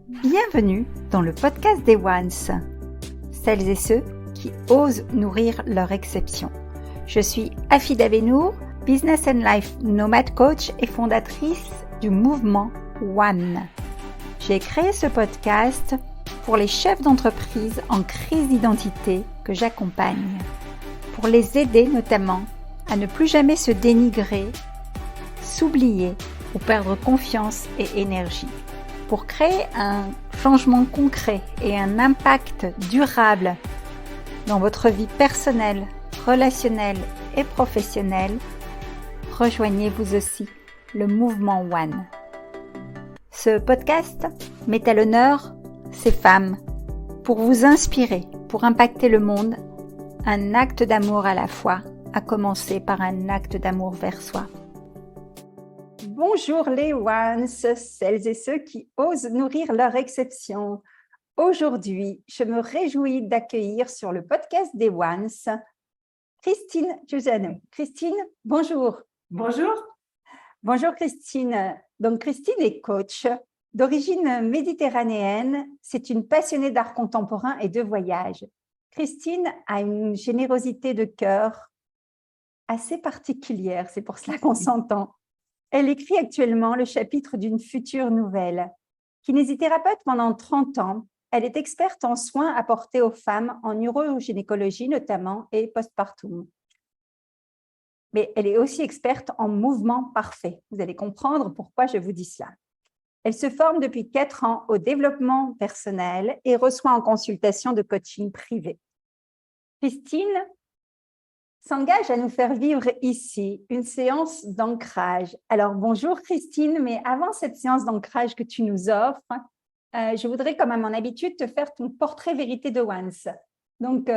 Bienvenue dans le podcast des Ones, celles et ceux qui osent nourrir leur exception. Je suis Afida Benour, Business and Life Nomad Coach et fondatrice du mouvement One. J'ai créé ce podcast pour les chefs d'entreprise en crise d'identité que j'accompagne, pour les aider notamment à ne plus jamais se dénigrer, s'oublier ou perdre confiance et énergie, pour créer un changement concret et un impact durable dans votre vie personnelle, relationnelle et professionnelle. Rejoignez vous aussi le mouvement One. Ce podcast met à l'honneur ces femmes pour vous inspirer, pour impacter le monde, un acte d'amour à la fois, à commencer par un acte d'amour vers soi. Bonjour les Ones, celles et ceux qui osent nourrir leur exception. Aujourd'hui, je me réjouis d'accueillir sur le podcast des Ones Christine Giussano. Christine, bonjour. Bonjour. Bonjour Christine. Donc Christine est coach d'origine méditerranéenne. C'est une passionnée d'art contemporain et de voyage. Christine a une générosité de cœur assez particulière, c'est pour cela qu'on s'entend. Elle écrit actuellement le chapitre d'une future nouvelle. Kinésithérapeute pendant 30 ans, elle est experte en soins apportés aux femmes en urogynécologie notamment et postpartum. Mais elle est aussi experte en mouvement parfait. Vous allez comprendre pourquoi je vous dis cela. Elle se forme depuis 4 ans au développement personnel et reçoit en consultation de coaching privé. Christine s'engage à nous faire vivre ici une séance d'ancrage. Alors, bonjour Christine, mais avant cette séance d'ancrage que tu nous offres, je voudrais, comme à mon habitude, te faire ton portrait vérité de Once. Donc,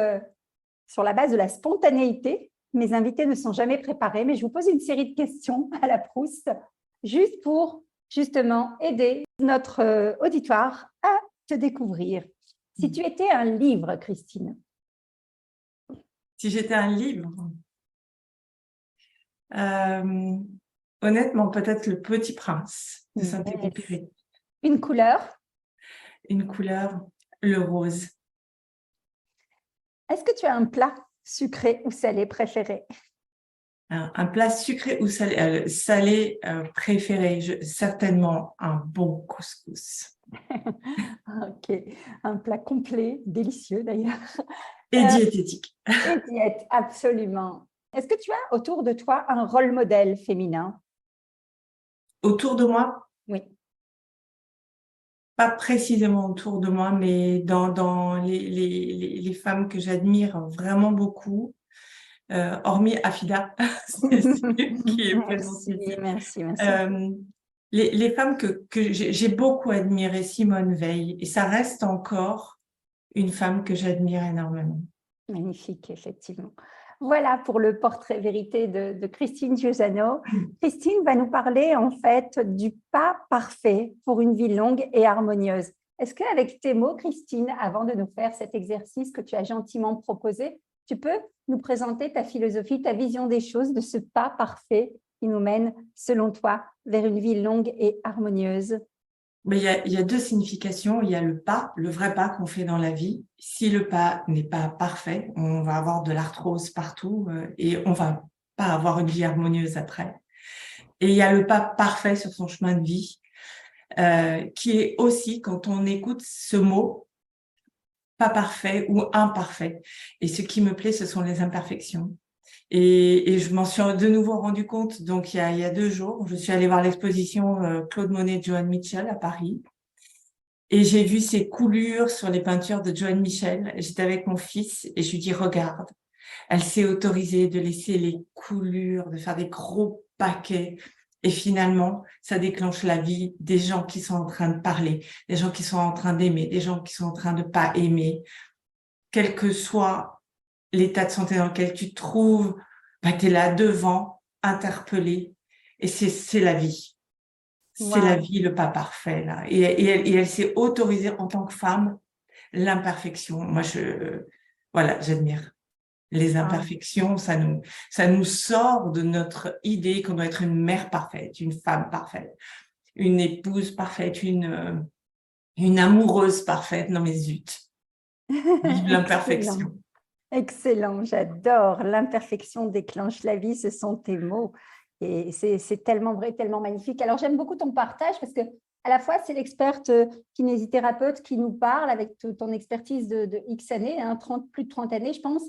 sur la base de la spontanéité, mes invités ne sont jamais préparés, mais je vous pose une série de questions à la Proust, juste pour, justement, aider notre auditoire à te découvrir. Si tu étais un livre, Christine. Si j'étais un livre, honnêtement, peut-être Le Petit Prince de Saint-Exupéry. Une couleur? Une couleur, le rose. Est-ce que tu as un plat sucré ou salé préféré? Un plat sucré ou salé, préféré, certainement un bon couscous. Ok, un plat complet, délicieux d'ailleurs. Et diététique. Et diète, absolument. Est-ce que tu as autour de toi un rôle modèle féminin? Autour de moi? Oui. Pas précisément autour de moi, mais dans les femmes que j'admire vraiment beaucoup, hormis Afida, qui est présente ici. Merci. Les femmes que j'ai beaucoup admirées, Simone Veil, et ça reste encore une femme que j'admire énormément. Magnifique, effectivement. Voilà pour le portrait vérité de Christine Giussano. Christine va nous parler en fait du pas parfait pour une vie longue et harmonieuse. Est-ce qu'avec tes mots, Christine, avant de nous faire cet exercice que tu as gentiment proposé, tu peux nous présenter ta philosophie, ta vision des choses, de ce pas parfait qui nous mène, selon toi, vers une vie longue et harmonieuse? Mais il y a deux significations. Il y a le pas, le vrai pas qu'on fait dans la vie. Si le pas n'est pas parfait, on va avoir de l'arthrose partout et on va pas avoir une vie harmonieuse après. Et il y a le pas parfait sur son chemin de vie, qui est aussi, quand on écoute ce mot, pas parfait ou imparfait. Et ce qui me plaît, ce sont les imperfections. Et je m'en suis de nouveau rendu compte, donc il y a 2 jours, je suis allée voir l'exposition Claude Monet et Joan Mitchell à Paris. Et j'ai vu ces coulures sur les peintures de Joan Mitchell. J'étais avec mon fils et je lui dis, regarde, elle s'est autorisée de laisser les coulures, de faire des gros paquets. Et finalement, ça déclenche la vie des gens qui sont en train de parler, des gens qui sont en train d'aimer, des gens qui sont en train de pas aimer. Quel que soit l'état de santé dans lequel tu te trouves, bah, tu es là devant, interpellé. Et c'est la vie. C'est la vie, le pas parfait, là. Et elle s'est autorisée en tant que femme l'imperfection. Moi, j'admire. Les imperfections, ça nous sort de notre idée qu'on doit être une mère parfaite, une femme parfaite, une épouse parfaite, une amoureuse parfaite. Non mais zut, vive Excellent. l'imperfection. Excellent, j'adore. L'imperfection déclenche la vie, ce sont tes mots. Et c'est tellement vrai, tellement magnifique. Alors, j'aime beaucoup ton partage parce que à la fois, c'est l'experte kinésithérapeute qui nous parle avec ton expertise de X années, hein, plus de 30 années, je pense,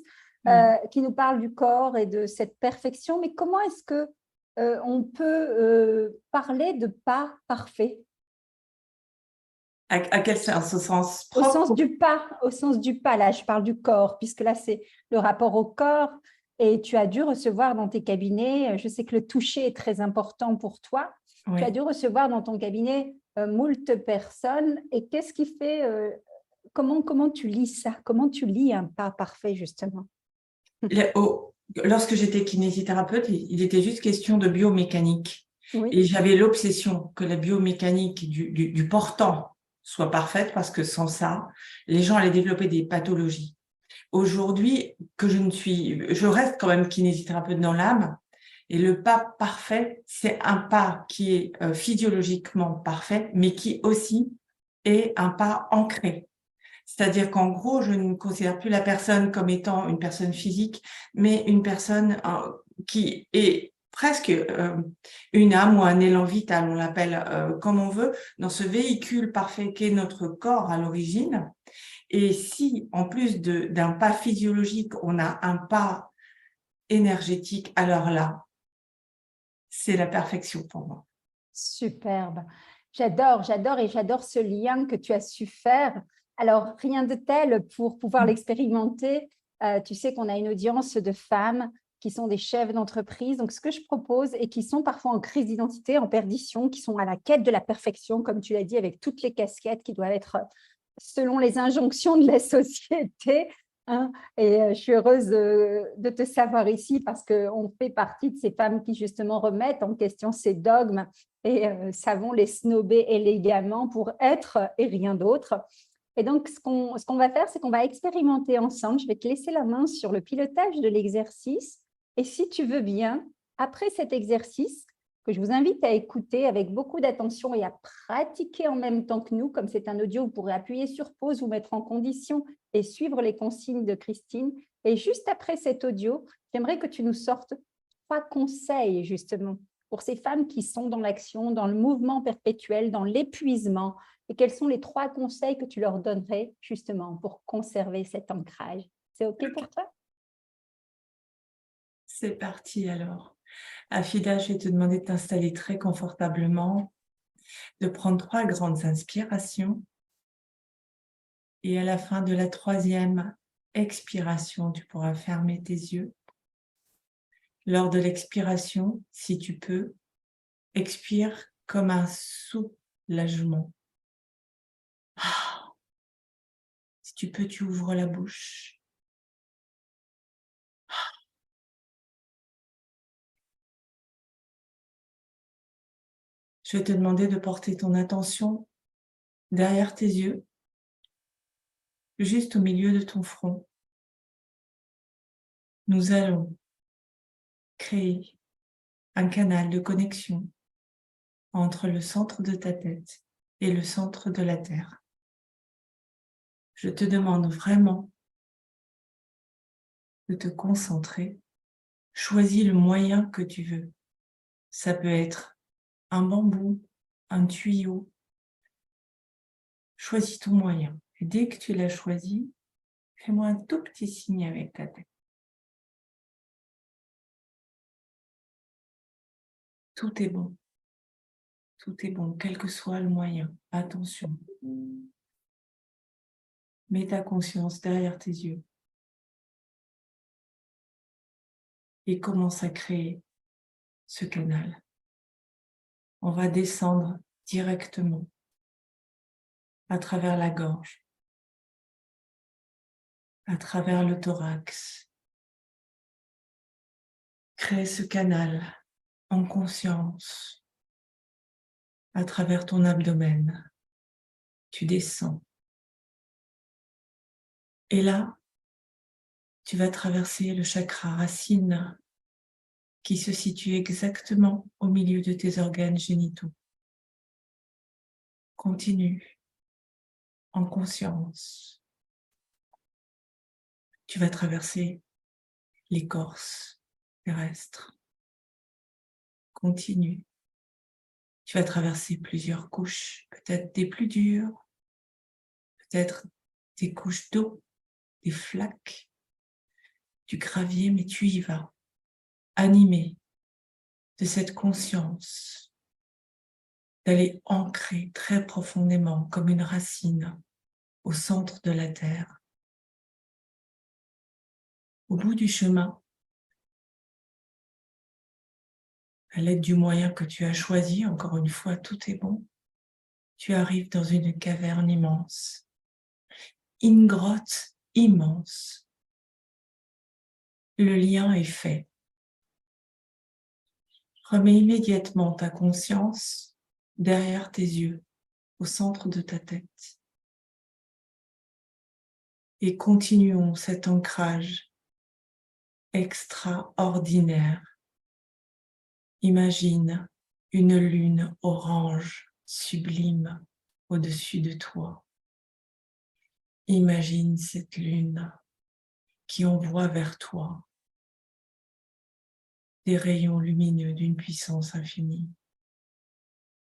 qui nous parle du corps et de cette perfection. Mais comment est-ce que on peut parler de pas parfait? À quel sens? Au sens Au propre? sens du pas, là, je parle du corps, puisque là, c'est le rapport au corps. Et tu as dû recevoir dans tes cabinets, je sais que le toucher est très important pour toi, Oui. tu as dû recevoir dans ton cabinet moult personnes. Et qu'est-ce qui fait, comment tu lis ça? Comment tu lis un pas parfait, justement? Lorsque j'étais kinésithérapeute, il était juste question de biomécanique. Oui. Et j'avais l'obsession que la biomécanique du portant soit parfaite parce que sans ça, les gens allaient développer des pathologies. Aujourd'hui, je reste quand même kinésithérapeute dans l'âme, et le pas parfait, c'est un pas qui est physiologiquement parfait, mais qui aussi est un pas ancré. C'est-à-dire qu'en gros, je ne considère plus la personne comme étant une personne physique, mais une personne qui est presque une âme ou un élan vital, on l'appelle comme on veut, dans ce véhicule parfait qu'est notre corps à l'origine. Et si, en plus d'un pas physiologique, on a un pas énergétique, alors là, c'est la perfection pour moi. Superbe. J'adore, j'adore et j'adore ce lien que tu as su faire. Alors, rien de tel pour pouvoir l'expérimenter. Tu sais qu'on a une audience de femmes qui sont des chefs d'entreprise. Donc, ce que je propose et qui sont parfois en crise d'identité, en perdition, qui sont à la quête de la perfection, comme tu l'as dit, avec toutes les casquettes qui doivent être selon les injonctions de la société. Hein. Et je suis heureuse de te savoir ici parce qu'on fait partie de ces femmes qui justement remettent en question ces dogmes et savons les snober élégamment pour être et rien d'autre. Et donc, ce qu'on va faire, c'est qu'on va expérimenter ensemble. Je vais te laisser la main sur le pilotage de l'exercice. Et si tu veux bien, après cet exercice, que je vous invite à écouter avec beaucoup d'attention et à pratiquer en même temps que nous, comme c'est un audio, vous pourrez appuyer sur pause, vous mettre en condition et suivre les consignes de Christine. Et juste après cet audio, j'aimerais que tu nous sortes 3 conseils, justement, pour ces femmes qui sont dans l'action, dans le mouvement perpétuel, dans l'épuisement. Et quels sont les 3 conseils que tu leur donnerais, justement, pour conserver cet ancrage? C'est OK pour toi? C'est parti alors. Afida, je vais te demander de t'installer très confortablement, de prendre 3 grandes inspirations. Et à la fin de la 3e expiration, tu pourras fermer tes yeux. Lors de l'expiration, si tu peux, expire comme un soulagement. Si tu peux, tu ouvres la bouche. Je vais te demander de porter ton attention derrière tes yeux, juste au milieu de ton front. Nous allons créer un canal de connexion entre le centre de ta tête et le centre de la Terre. Je te demande vraiment de te concentrer. Choisis le moyen que tu veux. Ça peut être un bambou, un tuyau. Choisis ton moyen. Et dès que tu l'as choisi, fais-moi un tout petit signe avec ta tête. Tout est bon. Tout est bon, quel que soit le moyen. Attention. Mets ta conscience derrière tes yeux. Et commence à créer ce canal. On va descendre directement à travers la gorge, à travers le thorax. Crée ce canal en conscience à travers ton abdomen. Tu descends. Et là, tu vas traverser le chakra racine qui se situe exactement au milieu de tes organes génitaux. Continue en conscience. Tu vas traverser l'écorce terrestre. Continue. Tu vas traverser plusieurs couches, peut-être des plus dures, peut-être des couches d'eau, des flaques, du gravier, mais tu y vas, animé de cette conscience, d'aller ancrer très profondément comme une racine au centre de la terre. Au bout du chemin, à l'aide du moyen que tu as choisi, encore une fois, tout est bon, tu arrives dans une caverne immense, une grotte immense. Le lien est fait. Remets immédiatement ta conscience derrière tes yeux, au centre de ta tête. Et continuons cet ancrage extraordinaire. Imagine une lune orange sublime au-dessus de toi. Imagine cette lune qui envoie vers toi des rayons lumineux d'une puissance infinie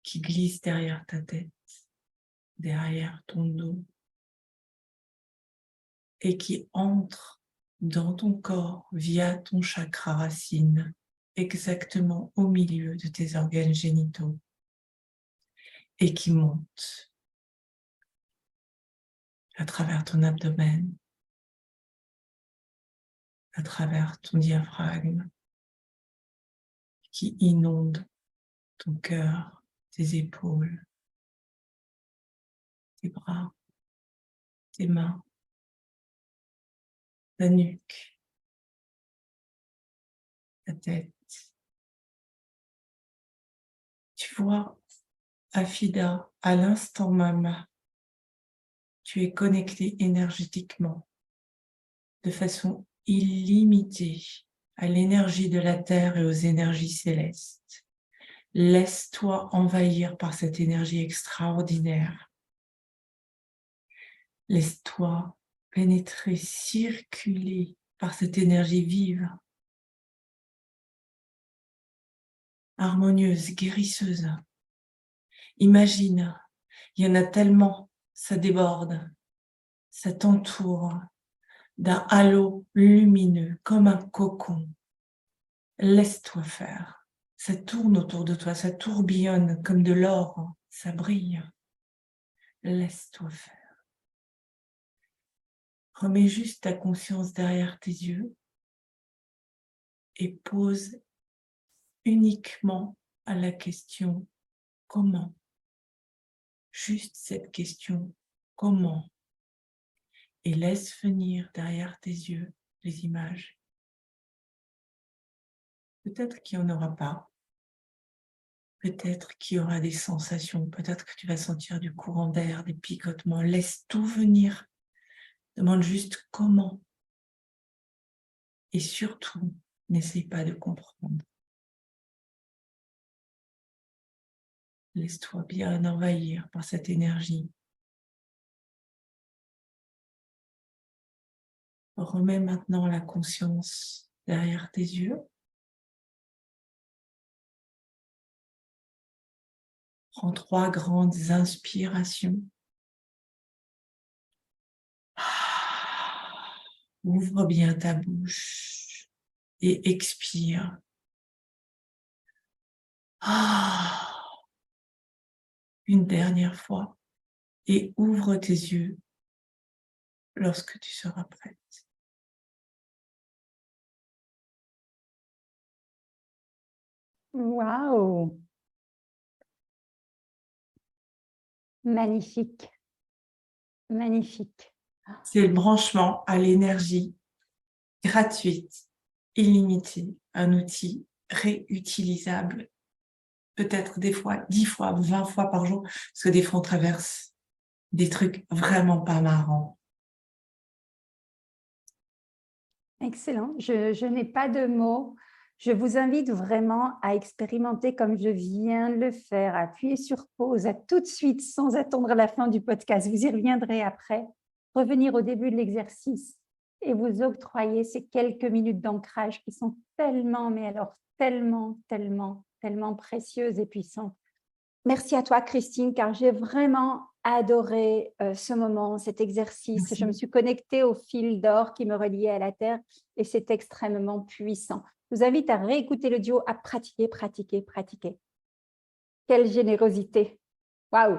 qui glissent derrière ta tête, derrière ton dos et qui entrent dans ton corps via ton chakra racine, exactement au milieu de tes organes génitaux et qui montent à travers ton abdomen, à travers ton diaphragme, qui inonde ton cœur, tes épaules, tes bras, tes mains, ta nuque, ta tête. Tu vois, Afida, à l'instant même, tu es connecté énergétiquement de façon illimitée à l'énergie de la Terre et aux énergies célestes. Laisse-toi envahir par cette énergie extraordinaire. Laisse-toi pénétrer, circuler par cette énergie vive, harmonieuse, guérisseuse. Imagine, il y en a tellement, ça déborde, ça t'entoure d'un halo lumineux, comme un cocon. Laisse-toi faire. Ça tourne autour de toi, ça tourbillonne comme de l'or, ça brille. Laisse-toi faire. Remets juste ta conscience derrière tes yeux et pose uniquement à la question « Comment ?» Juste cette question « Comment ?» et laisse venir derrière tes yeux les images. Peut-être qu'il n'y en aura pas. Peut-être qu'il y aura des sensations. Peut-être que tu vas sentir du courant d'air, des picotements. Laisse tout venir. Demande juste comment. Et surtout, n'essaye pas de comprendre. Laisse-toi bien envahir par cette énergie. Remets maintenant la conscience derrière tes yeux. Prends 3 grandes inspirations. Ouvre bien ta bouche et expire. Une dernière fois et ouvre tes yeux lorsque tu seras prête. Waouh! Magnifique. Magnifique. C'est le branchement à l'énergie gratuite, illimitée, un outil réutilisable, peut-être des fois 10 fois, 20 fois par jour, parce que des fois on traverse des trucs vraiment pas marrants. Excellent. Je n'ai pas de mots. Je vous invite vraiment à expérimenter comme je viens de le faire, à appuyer sur pause, à tout de suite, sans attendre la fin du podcast. Vous y reviendrez après. Revenir au début de l'exercice et vous octroyer ces quelques minutes d'ancrage qui sont tellement, mais alors tellement, tellement, tellement précieuses et puissantes. Merci à toi, Christine, car j'ai vraiment adoré ce moment, cet exercice. Merci. Je me suis connectée au fil d'or qui me reliait à la Terre et c'est extrêmement puissant. Je vous invite à réécouter l'audio, à pratiquer, pratiquer, pratiquer. Quelle générosité! Waouh!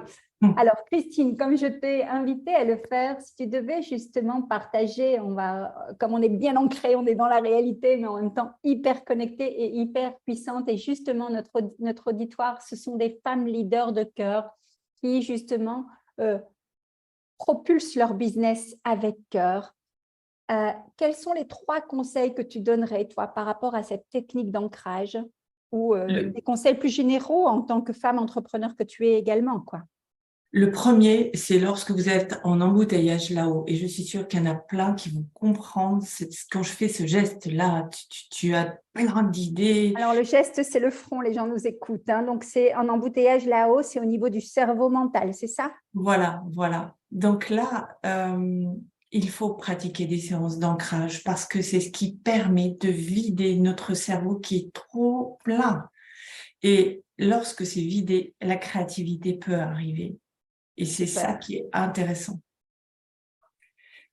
Alors, Christine, comme je t'ai invitée à le faire, si tu devais justement partager, comme on est bien ancré, on est dans la réalité, mais en même temps hyper connectée et hyper puissante. Et justement, notre auditoire, ce sont des femmes leaders de cœur qui justement propulsent leur business avec cœur. Quels sont les 3 conseils que tu donnerais, toi, par rapport à cette technique d'ancrage ou des conseils plus généraux en tant que femme entrepreneur que tu es également, quoi? Le premier, c'est lorsque vous êtes en embouteillage là-haut. Et je suis sûre qu'il y en a plein qui vont comprendre. Quand je fais ce geste-là, tu as plein d'idées. Alors, le geste, c'est le front, les gens nous écoutent. Hein, donc, c'est un embouteillage là-haut, c'est au niveau du cerveau mental, c'est ça? Voilà, voilà. Donc là, il faut pratiquer des séances d'ancrage parce que c'est ce qui permet de vider notre cerveau qui est trop plein. Et lorsque c'est vidé, la créativité peut arriver. Et c'est ça qui est intéressant.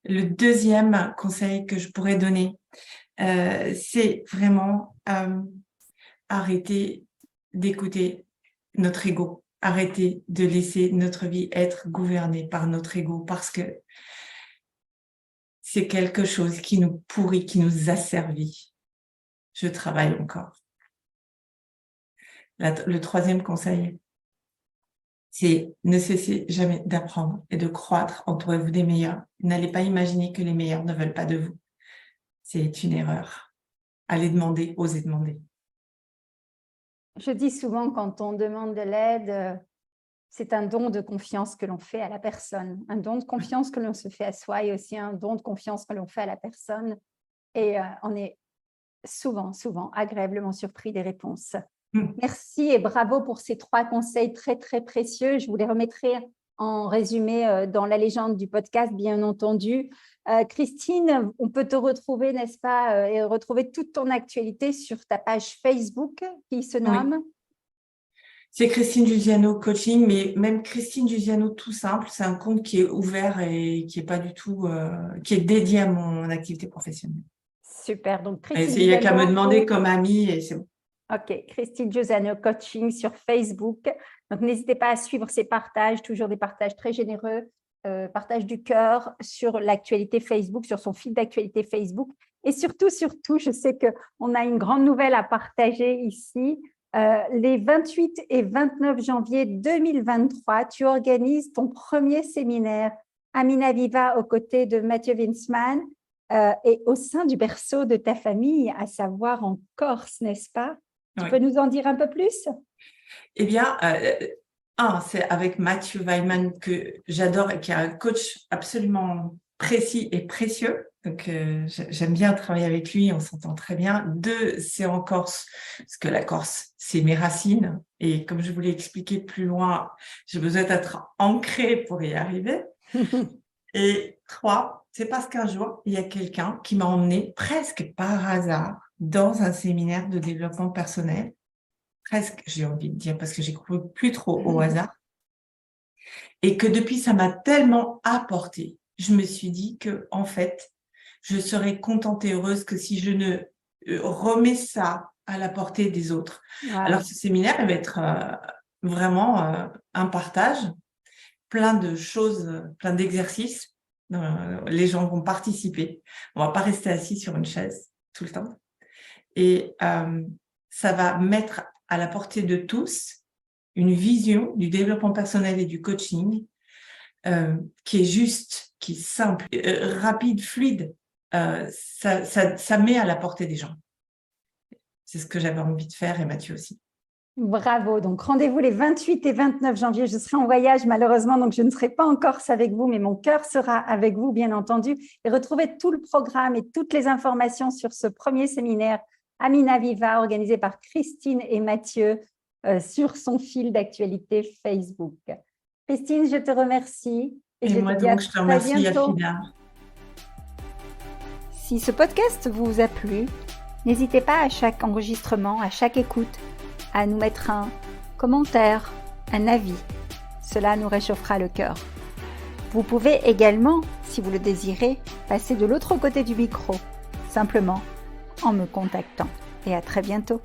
Le deuxième conseil que je pourrais donner, c'est vraiment arrêter d'écouter notre ego, arrêter de laisser notre vie être gouvernée par notre ego parce que c'est quelque chose qui nous pourrit, qui nous asservit. Je travaille encore. Le troisième conseil, c'est ne cessez jamais d'apprendre et de croître. Entourez-vous des meilleurs. N'allez pas imaginer que les meilleurs ne veulent pas de vous. C'est une erreur. Allez demander, osez demander. Je dis souvent, quand on demande de l'aide, c'est un don de confiance que l'on fait à la personne. Un don de confiance que l'on se fait à soi et aussi un don de confiance que l'on fait à la personne. Et on est souvent, souvent agréablement surpris des réponses. Merci et bravo pour ces 3 conseils très, très précieux. Je vous les remettrai en résumé dans la légende du podcast, bien entendu. Christine, on peut te retrouver, n'est-ce pas, et retrouver toute ton actualité sur ta page Facebook qui se nomme… Oui. C'est Christine Giussiano Coaching, mais même Christine Giussiano tout simple, c'est un compte qui est ouvert et qui est pas du tout, qui est dédié à mon activité professionnelle. Super, donc Christine Il n'y a qu'à me Giussiano, demander comme amie et c'est bon. Ok, Christine Giussiano Coaching sur Facebook. Donc, n'hésitez pas à suivre ses partages, toujours des partages très généreux, partage du cœur sur l'actualité Facebook, sur son fil d'actualité Facebook. Et surtout, je sais qu'on a une grande nouvelle à partager ici. Les 28 et 29 janvier 2023, tu organises ton premier séminaire Amina Viva aux côtés de Mathieu Winsman et au sein du berceau de ta famille, à savoir en Corse, n'est-ce pas? Tu peux nous en dire un peu plus? Eh bien, c'est avec Mathieu Weiman que j'adore et qui est un coach absolument précis et précieux. Donc, j'aime bien travailler avec lui, on s'entend très bien. 2, c'est en Corse, parce que la Corse, c'est mes racines. Et comme je vous l'ai expliqué plus loin, j'ai besoin d'être ancrée pour y arriver. Et 3, c'est parce qu'un jour, il y a quelqu'un qui m'a emmenée presque par hasard dans un séminaire de développement personnel. Presque, j'ai envie de dire, parce que j'y crois plus trop au hasard. Et que depuis, ça m'a tellement apporté. Je me suis dit que, en fait, je serais contente et heureuse que si je ne remets ça à la portée des autres. Wow. Alors, ce séminaire, il va être vraiment un partage, plein de choses, plein d'exercices. Les gens vont participer. On va pas rester assis sur une chaise tout le temps. Et ça va mettre à la portée de tous une vision du développement personnel et du coaching qui est juste, qui est simple, rapide, fluide. Ça met à la portée des gens. C'est ce que j'avais envie de faire et Mathieu aussi. Bravo. Donc, rendez-vous les 28 et 29 janvier. Je serai en voyage, malheureusement, donc je ne serai pas en Corse avec vous, mais mon cœur sera avec vous, bien entendu. Et retrouvez tout le programme et toutes les informations sur ce premier séminaire Amina Viva, organisé par Christine et Mathieu sur son fil d'actualité Facebook. Christine, je te remercie. Et moi donc, je te remercie, Yafida. Si ce podcast vous a plu, n'hésitez pas à chaque enregistrement, à chaque écoute, à nous mettre un commentaire, un avis. Cela nous réchauffera le cœur. Vous pouvez également, si vous le désirez, passer de l'autre côté du micro, simplement en me contactant. Et à très bientôt.